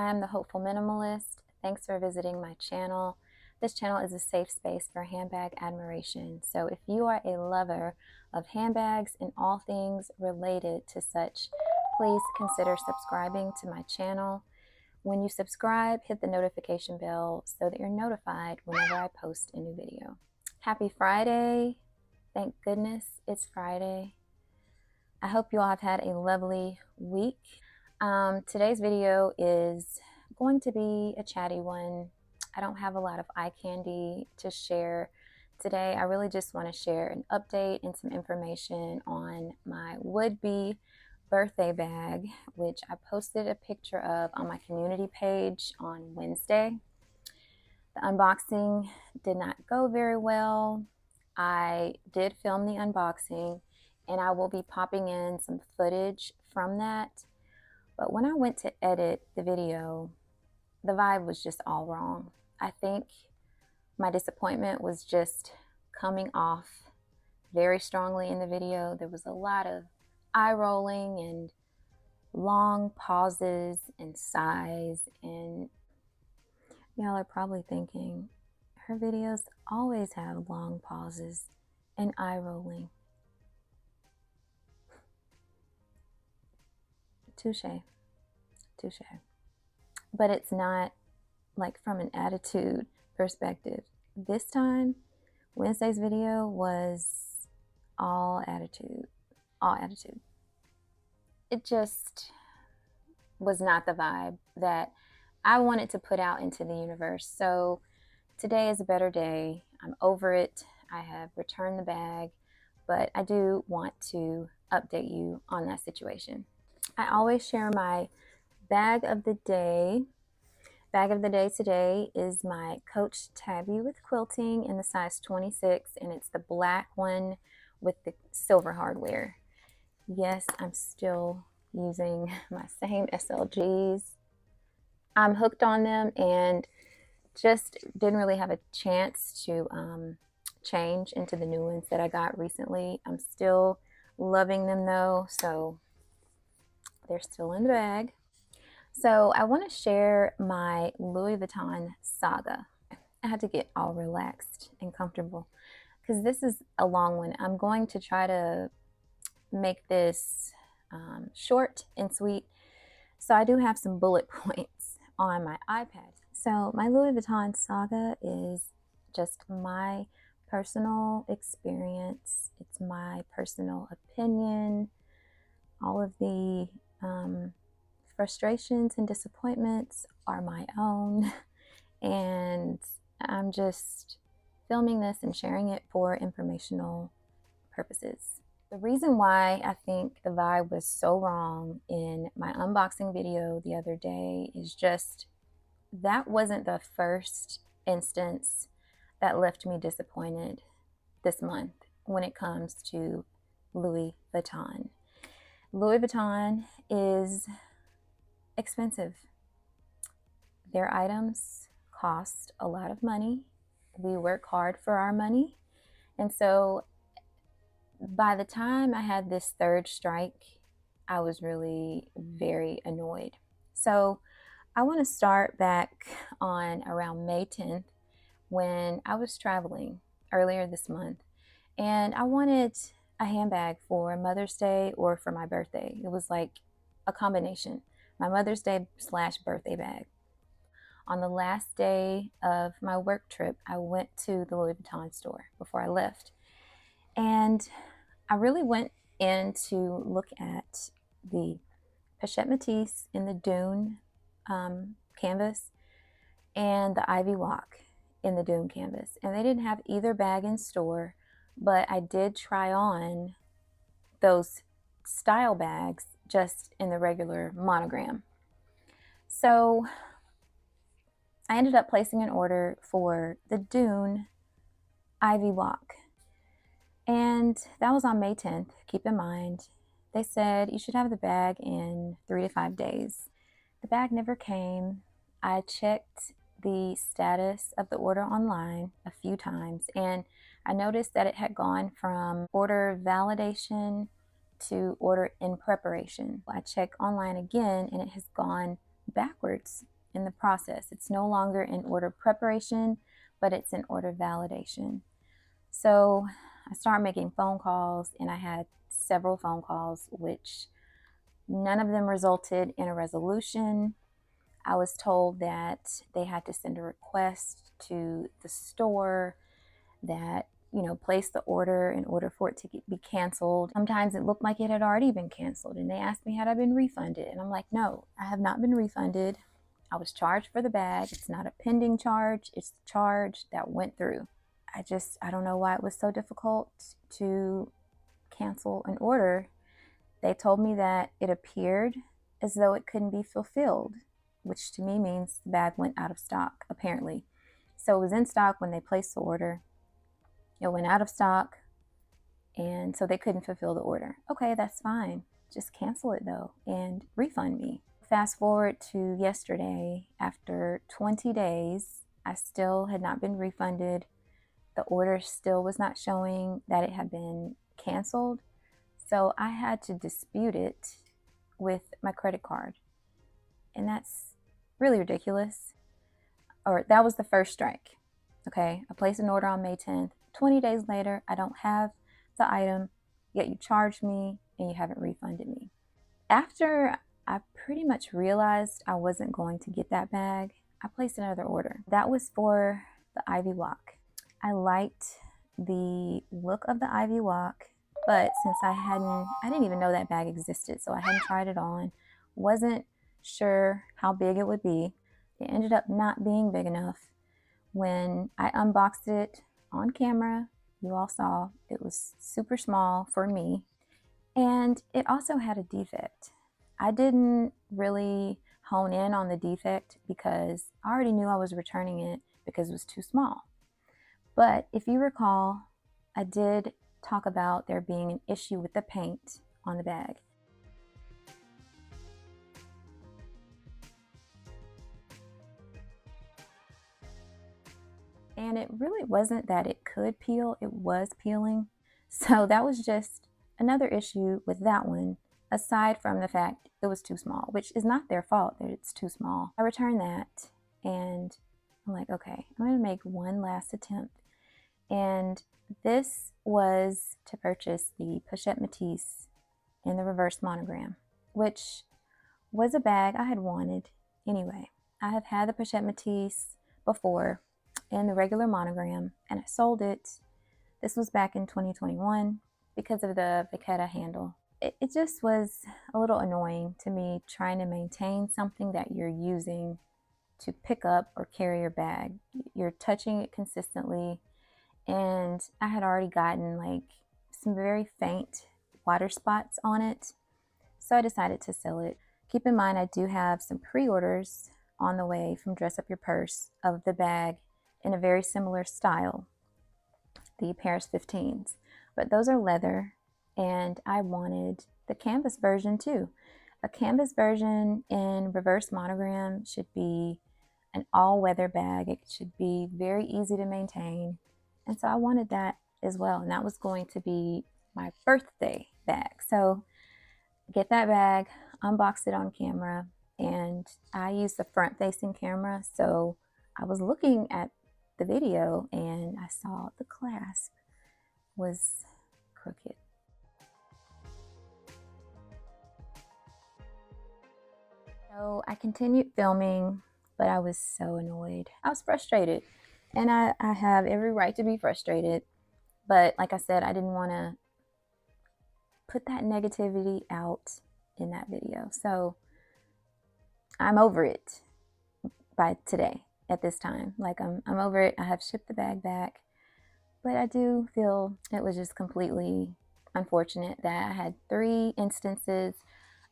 I'm the Hopeful Minimalist. Thanks for visiting my channel. This channel is a safe space for handbag admiration. So if you are a lover of handbags and all things related to such, please consider subscribing to my channel. When you subscribe, hit the notification bell so that you're notified whenever I post a new video. Happy Friday. Thank goodness it's Friday. I hope you all have had a lovely week. Today's video is going to be a chatty one. I don't have a lot of eye candy to share today. I really just want to share an update and some information on my would-be birthday bag, which I posted a picture of on my community page on Wednesday. The unboxing did not go very well. I did film the unboxing and I will be popping in some footage from that. But when I went to edit the video, the vibe was just all wrong. I think my disappointment was just coming off very strongly in the video. There was a lot of eye rolling and long pauses and sighs, and y'all are probably thinking, her videos always have long pauses and eye rolling. Touche. Touche. But it's not like from an attitude perspective. This time, Wednesday's video was all attitude. All attitude. It just was not the vibe that I wanted to put out into the universe. So today is a better day. I'm over it. I have returned the bag, but I do want to update you on that situation. I always share my bag of the day. Bag of the day today is my Coach Tabby with quilting in the size 26, and it's the black one with the silver hardware. Yes, I'm still using my same SLGs. I'm hooked on them and just didn't really have a chance to change into the new ones that I got recently. I'm still loving them though, so they're still in the bag. So I want to share my Louis Vuitton saga. I had to get all relaxed and comfortable because this is a long one. I'm going to try to make this short and sweet. So I do have some bullet points on my iPad. So my Louis Vuitton saga is just my personal experience. It's my personal opinion. All of the frustrations and disappointments are my own, and I'm just filming this and sharing it for informational purposes. The reason why I think the vibe was so wrong in my unboxing video the other day is just that wasn't the first instance that left me disappointed this month when it comes to Louis Vuitton. Louis Vuitton is expensive. Their items cost a lot of money. We work hard for our money. And so by the time I had this third strike, I was really very annoyed. So I want to start back on around May 10th when I was traveling earlier this month, and I wanted a handbag for Mother's Day or for my birthday. It was like a combination. My Mother's Day / birthday bag. On the last day of my work trip, I went to the Louis Vuitton store before I left. And I really went in to look at the Pochette Metis in the Dune canvas and the Ivy Walk in the Dune canvas. And they didn't have either bag in store, but I did try on those style bags just in the regular monogram. So I ended up placing an order for the Dune Ivy Walk. And that was on May 10th. Keep in mind, they said you should have the bag in 3 to 5 days. The bag never came. I checked the status of the order online a few times, and I noticed that it had gone from order validation to order in preparation. I checked online again and it has gone backwards in the process. It's no longer in order preparation, but it's in order validation. So I started making phone calls, and I had several phone calls, which none of them resulted in a resolution. I was told that they had to send a request to the store that, place the order in order for it to be canceled. Sometimes it looked like it had already been canceled, and they asked me had I been refunded, and I'm like, no, I have not been refunded. I was charged for the bag. It's not a pending charge. It's the charge that went through. I don't know why it was so difficult to cancel an order. They told me that it appeared as though it couldn't be fulfilled, which to me means the bag went out of stock, apparently. So it was in stock when they placed the order. It went out of stock, and so they couldn't fulfill the order. Okay, that's fine. Just cancel it though and refund me. Fast forward to yesterday, after 20 days, I still had not been refunded. The order still was not showing that it had been canceled. So I had to dispute it with my credit card. And that's really ridiculous. Or that was the first strike. Okay, I placed an order on May 10th. 20 days later, I don't have the item, yet you charged me and you haven't refunded me. After I pretty much realized I wasn't going to get that bag, I placed another order. That was for the Ivy Walk. I liked the look of the Ivy Walk, but since I didn't even know that bag existed, so I hadn't tried it on, wasn't sure how big it would be. It ended up not being big enough. When I unboxed it on camera, you all saw it was super small for me, and it also had a defect. I didn't really hone in on the defect because I already knew I was returning it because it was too small. But if you recall, I did talk about there being an issue with the paint on the bag. And it really wasn't that it could peel, it was peeling. So that was just another issue with that one, aside from the fact it was too small, which is not their fault that it's too small. I returned that, and I'm like, okay, I'm gonna make one last attempt. And this was to purchase the Pochette Metis in the reverse monogram, which was a bag I had wanted anyway. I have had the Pochette Metis before in the regular monogram, and I sold it. This was back in 2021 because of the Vuitton handle. It just was a little annoying to me trying to maintain something that you're using to pick up or carry your bag. You're touching it consistently, and I had already gotten like some very faint water spots on it, so I decided to sell it. Keep in mind, I do have some pre-orders on the way from Dress Up Your Purse of the bag in a very similar style, the Paris 15s, but those are leather, and I wanted the canvas version too. A canvas version in reverse monogram should be an all-weather bag. It should be very easy to maintain, and so I wanted that as well, and that was going to be my birthday bag. So get that bag, unbox it on camera, and I used the front-facing camera, so I was looking at the video and I saw the clasp was crooked. So I continued filming, but I was so annoyed. I was frustrated, and I have every right to be frustrated, but like I said, I didn't want to put that negativity out in that video. So I'm over it by today. At this time, like I'm over it. I have shipped the bag back, but I do feel it was just completely unfortunate that I had 3 instances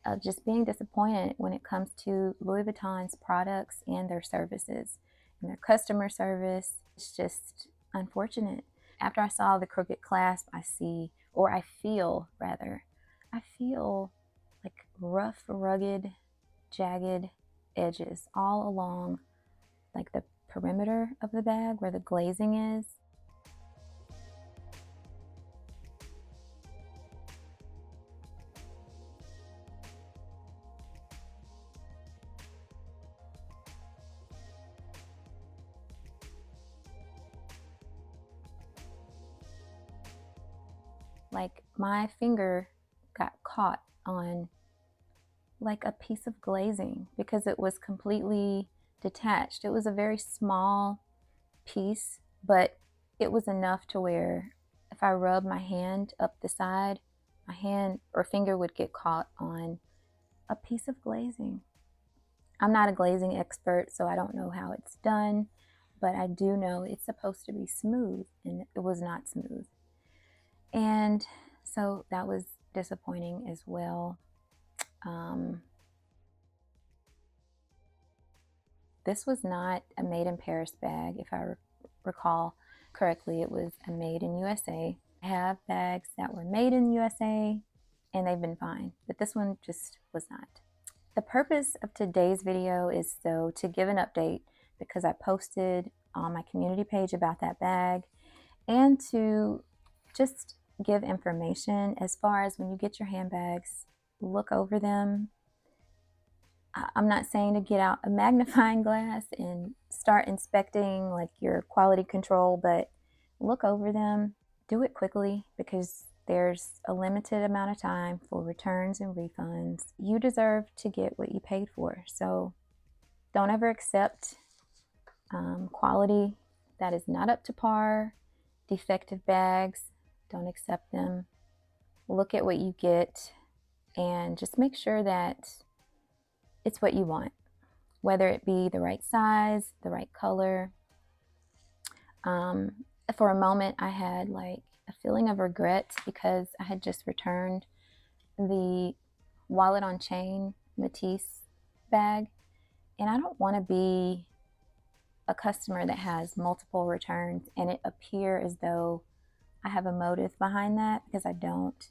of just being disappointed when it comes to Louis Vuitton's products and their services and their customer service. It's just unfortunate. After I saw the crooked clasp, I feel like rough, rugged, jagged edges all along like the perimeter of the bag where the glazing is. like my finger got caught on like a piece of glazing because it was completely detached. It was a very small piece, but it was enough to where if I rub my hand up the side, my hand or finger would get caught on a piece of glazing. I'm not a glazing expert, so I don't know how it's done, but I do know it's supposed to be smooth, and it was not smooth. And so that was disappointing as well. This was not a made in Paris bag, if I recall correctly. It was a made in USA. I have bags that were made in USA and they've been fine, but this one just was not. The purpose of today's video is so to give an update because I posted on my community page about that bag, and to just give information as far as when you get your handbags, look over them. I'm not saying to get out a magnifying glass and start inspecting like your quality control, but look over them. Do it quickly because there's a limited amount of time for returns and refunds. You deserve to get what you paid for. So don't ever accept quality that is not up to par. Defective bags, don't accept them. Look at what you get and just make sure that it's what you want, whether it be the right size, the right color. For a moment, I had like a feeling of regret because I had just returned the wallet on chain Metis bag, and I don't want to be a customer that has multiple returns and it appear as though I have a motive behind that, because I don't.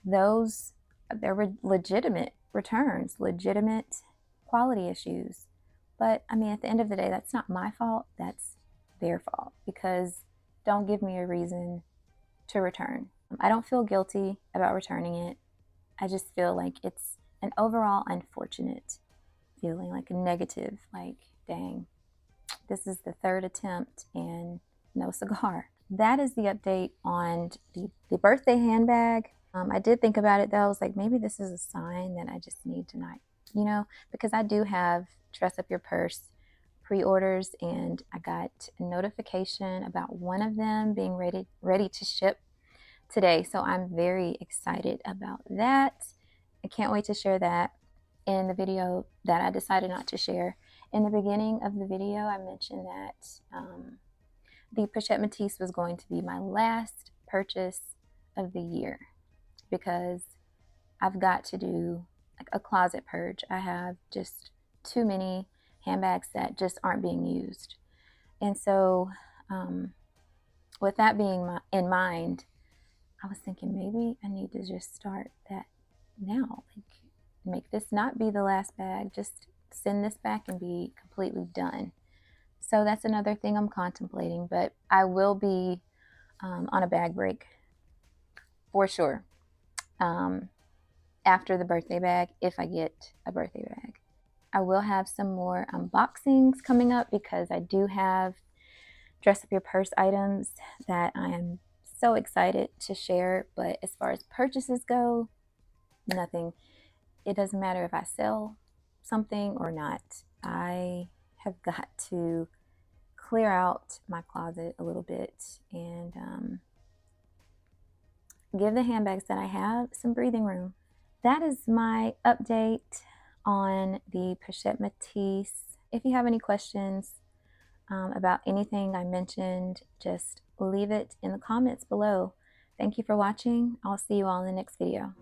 There were legitimate returns, legitimate quality issues. But I mean, at the end of the day, that's not my fault, that's their fault, because don't give me a reason to return. I don't feel guilty about returning it. I just feel like it's an overall unfortunate feeling, like a negative, like, dang, this is the third attempt and no cigar. That is the update on the birthday handbag. I did think about it though. I was like, maybe this is a sign that I just need to not, because I do have Dress Up Your Purse pre-orders, and I got a notification about one of them being ready to ship today. So I'm very excited about that. I can't wait to share that in the video that I decided not to share. In the beginning of the video, I mentioned that the Pochette Metis was going to be my last purchase of the year, because I've got to do like a closet purge. I have just too many handbags that just aren't being used. And so with that being in mind, I was thinking maybe I need to just start that now. Like, make this not be the last bag, just send this back and be completely done. So that's another thing I'm contemplating, but I will be on a bag break for sure after the birthday bag, if I get a birthday bag. I will have some more unboxings coming up because I do have Dress Up Your Purse items that I am so excited to share, but as far as purchases go, nothing. It doesn't matter if I sell something or not. I have got to clear out my closet a little bit and give the handbags that I have some breathing room. That is my update on the Pochette Metis. If you have any questions about anything I mentioned, just leave it in the comments below. Thank you for watching. I'll see you all in the next video.